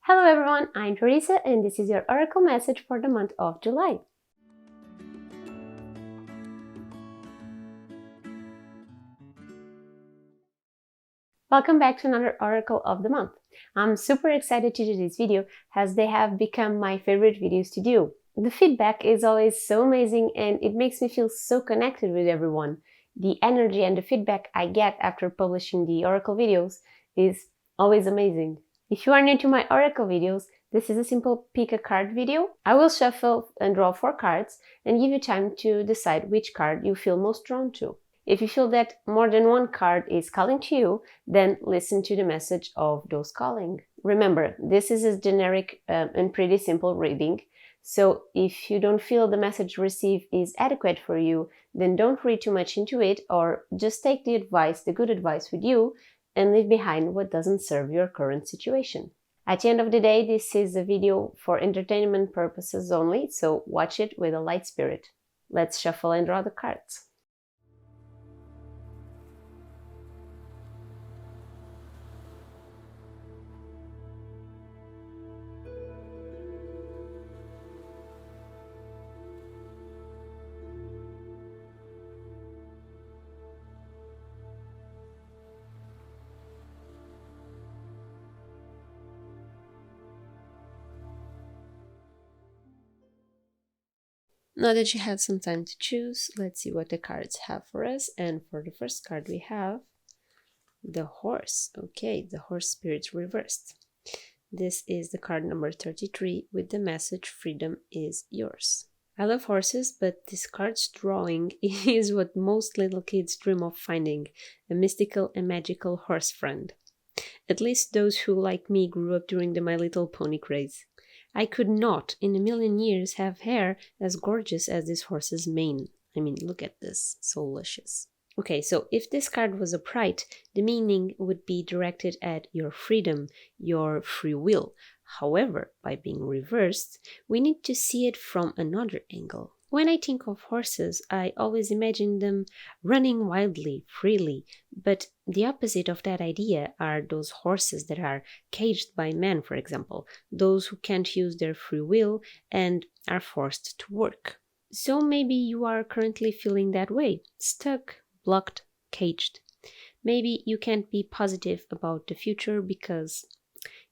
Hello everyone, I'm Teresa and this is your Oracle message for the month of July. Welcome back to another Oracle of the month. I'm super excited to do this video as they have become my favorite videos to do. The feedback is always so amazing and it makes me feel so connected with everyone. The energy and the feedback I get after publishing the Oracle videos is always amazing. If you are new to my Oracle videos, this is a simple pick a card video. I will shuffle and draw 4 cards and give you time to decide which card you feel most drawn to. If you feel that more than one card is calling to you, then listen to the message of those calling. Remember, this is a generic and pretty simple reading, so if you don't feel the message received is adequate for you, then don't read too much into it or just take the advice, the good advice with you, and leave behind what doesn't serve your current situation. At the end of the day, this is a video for entertainment purposes only, so watch it with a light spirit. Let's shuffle and draw the cards. Now that you have some time to choose, let's see what the cards have for us. And for the first card we have the horse. Okay, the horse spirit reversed. This is the card number 33 with the message freedom is yours. I love horses, but this card's drawing is what most little kids dream of finding, a mystical and magical horse friend. At least those who, like me, grew up during the My Little Pony craze. I could not, in a million years, have hair as gorgeous as this horse's mane. I mean, look at this, so luscious. Okay, so if this card was upright, the meaning would be directed at your freedom, your free will. However, by being reversed, we need to see it from another angle. When I think of horses, I always imagine them running wildly, freely, but the opposite of that idea are those horses that are caged by men, for example, those who can't use their free will and are forced to work. So maybe you are currently feeling that way, stuck, blocked, caged. Maybe you can't be positive about the future because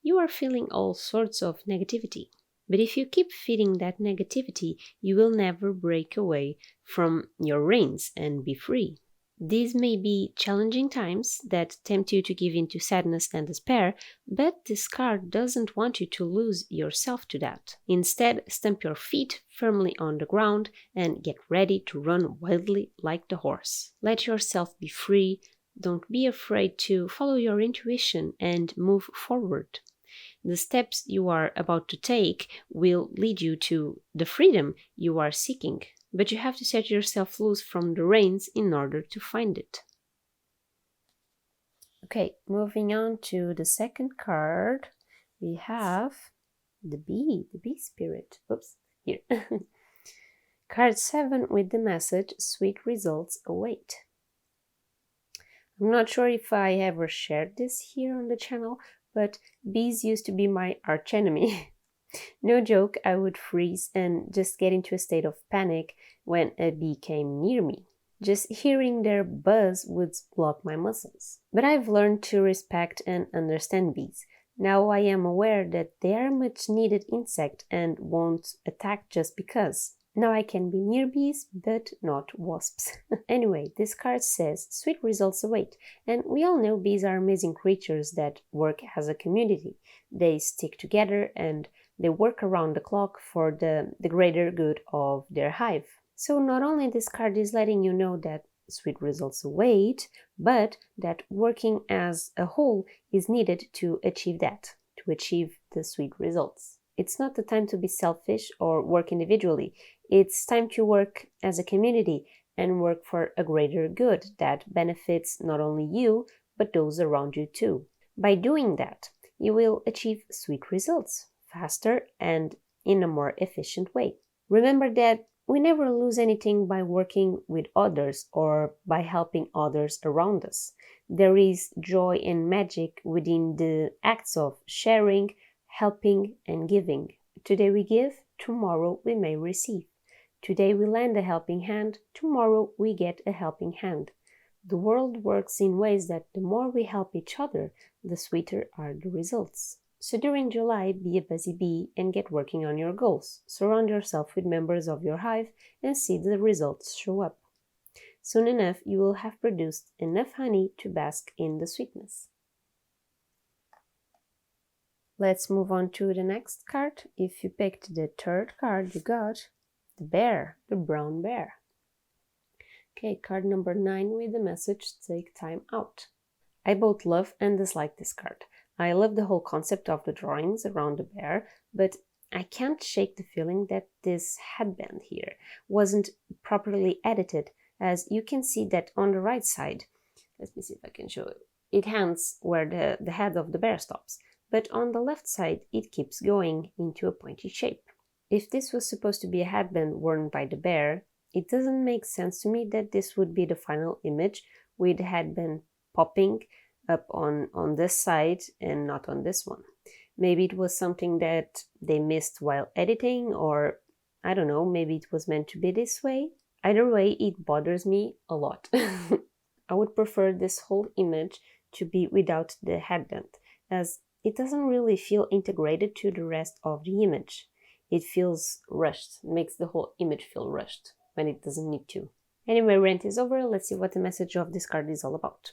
you are feeling all sorts of negativity. But if you keep feeding that negativity, you will never break away from your reins and be free. These may be challenging times that tempt you to give in to sadness and despair, but this card doesn't want you to lose yourself to that. Instead, stamp your feet firmly on the ground and get ready to run wildly like the horse. Let yourself be free. Don't be afraid to follow your intuition and move forward. The steps you are about to take will lead you to the freedom you are seeking, but you have to set yourself loose from the reins in order to find it. Okay, moving on to the second card, we have the bee spirit. Oops, here. Card 7 with the message, sweet results await. I'm not sure if I ever shared this here on the channel, but bees used to be my archenemy. No joke, I would freeze and just get into a state of panic when a bee came near me. Just hearing their buzz would block my muscles. But I've learned to respect and understand bees. Now I am aware that they are a much needed insect and won't attack just because. Now I can be near bees, but not wasps. Anyway, this card says, sweet results await. And we all know bees are amazing creatures that work as a community. They stick together and they work around the clock for the greater good of their hive. So not only this card is letting you know that sweet results await, but that working as a whole is needed to achieve that, to achieve the sweet results. It's not the time to be selfish or work individually. It's time to work as a community and work for a greater good that benefits not only you, but those around you too. By doing that, you will achieve sweet results faster and in a more efficient way. Remember that we never lose anything by working with others or by helping others around us. There is joy and magic within the acts of sharing, helping and giving. Today we give, tomorrow we may receive. Today we lend a helping hand, tomorrow we get a helping hand. The world works in ways that the more we help each other, the sweeter are the results. So during July, be a busy bee and get working on your goals. Surround yourself with members of your hive and see the results show up. Soon enough, you will have produced enough honey to bask in the sweetness. Let's move on to the next card. If you picked the third card, you got the bear, the brown bear. Okay, card number 9 with the message, take time out. I both love and dislike this card. I love the whole concept of the drawings around the bear, but I can't shake the feeling that this headband here wasn't properly edited, as you can see that on the right side. Let me see if I can show it. It ends where the head of the bear stops, but on the left side it keeps going into a pointy shape. If this was supposed to be a headband worn by the bear, it doesn't make sense to me that this would be the final image with the headband popping up on this side and not on this one. Maybe it was something that they missed while editing, or I don't know, maybe it was meant to be this way. Either way, it bothers me a lot. I would prefer this whole image to be without the headband, as it doesn't really feel integrated to the rest of the image. It feels rushed, makes the whole image feel rushed when it doesn't need to. Anyway, rant is over. Let's see what the message of this card is all about.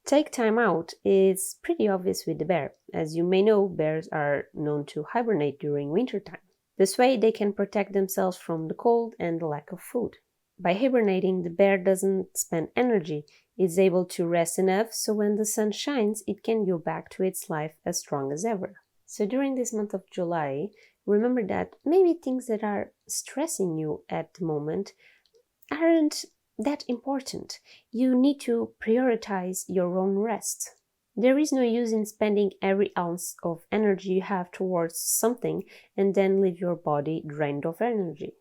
Take time out is pretty obvious with the bear. As you may know, bears are known to hibernate during wintertime. This way they can protect themselves from the cold and the lack of food. By hibernating, the bear doesn't spend energy. It's able to rest enough so when the sun shines, it can go back to its life as strong as ever. So during this month of July, remember that maybe things that are stressing you at the moment aren't that important. You need to prioritize your own rest. There is no use in spending every ounce of energy you have towards something and then leave your body drained of energy.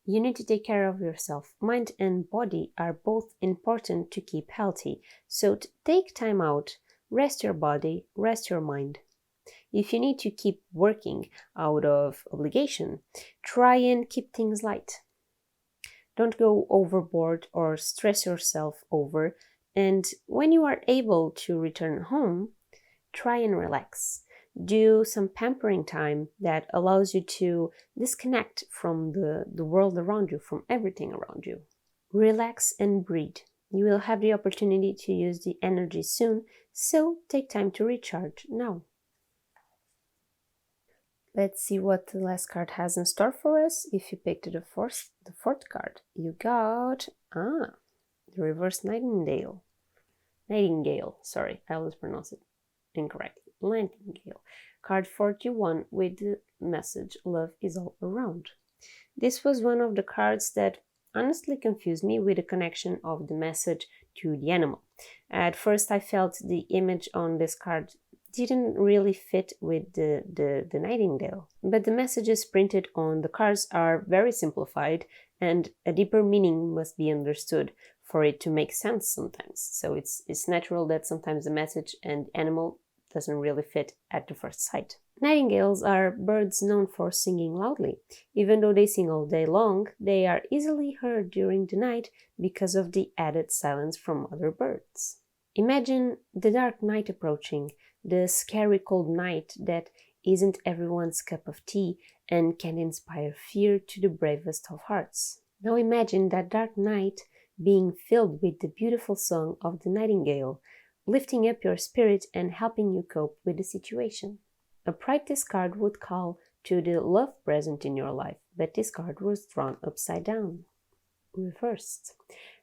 You need to take care of yourself. Mind and body are both important to keep healthy. So take time out, rest your body, rest your mind. If you need to keep working out of obligation, try and keep things light. Don't go overboard or stress yourself over, and when you are able to return home, try and relax. Do some pampering time that allows you to disconnect from the world around you, from everything around you. Relax and breathe. You will have the opportunity to use the energy soon, so take time to recharge now. Let's see what the last card has in store for us. If you picked the fourth card, you got the reverse nightingale. Sorry, I always pronounce it incorrectly. Nightingale. Card 41 with the message, love is all around. This was one of the cards that honestly confused me with the connection of the message to the animal. At first I felt the image on this card didn't really fit with the nightingale, but the messages printed on the cards are very simplified and a deeper meaning must be understood for it to make sense sometimes. So it's natural that sometimes the message and animal doesn't really fit at the first sight. Nightingales are birds known for singing loudly. Even though they sing all day long, they are easily heard during the night because of the added silence from other birds. Imagine the dark night approaching, the scary cold night that isn't everyone's cup of tea and can inspire fear to the bravest of hearts. Now imagine that dark night being filled with the beautiful song of the nightingale, lifting up your spirit and helping you cope with the situation. A practice card would call to the love present in your life, but this card was drawn upside down, reversed.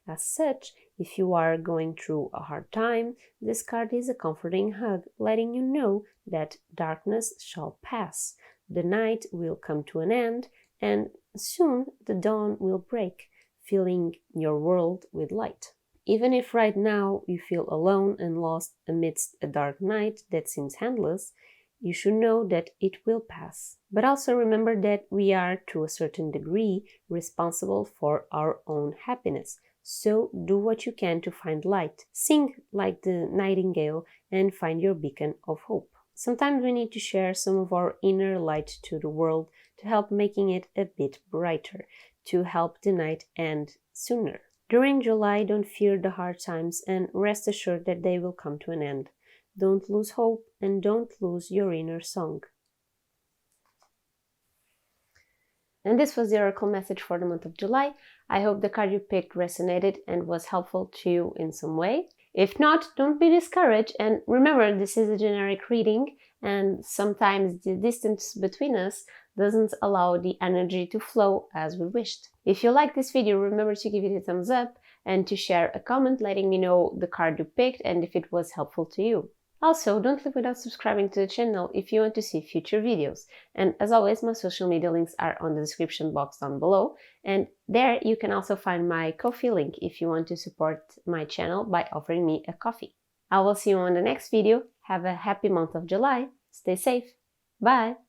As such, if you are going through a hard time, this card is a comforting hug, letting you know that darkness shall pass, the night will come to an end, and soon the dawn will break, filling your world with light. Even if right now you feel alone and lost amidst a dark night that seems endless, you should know that it will pass. But also remember that we are, to a certain degree, responsible for our own happiness. So do what you can to find light. Sing like the nightingale and find your beacon of hope. Sometimes we need to share some of our inner light to the world to help making it a bit brighter, to help the night end sooner. During July, don't fear the hard times and rest assured that they will come to an end. Don't lose hope and don't lose your inner song. And this was the oracle message for the month of July. I hope the card you picked resonated and was helpful to you in some way. If not, don't be discouraged, and remember, this is a generic reading, and sometimes the distance between us doesn't allow the energy to flow as we wished. If you like this video, remember to give it a thumbs up and to share a comment letting me know the card you picked and if it was helpful to you. Also, don't leave without subscribing to the channel if you want to see future videos. And as always, my social media links are on the description box down below. And there you can also find my Ko-fi link if you want to support my channel by offering me a coffee. I will see you on the next video. Have a happy month of July. Stay safe. Bye!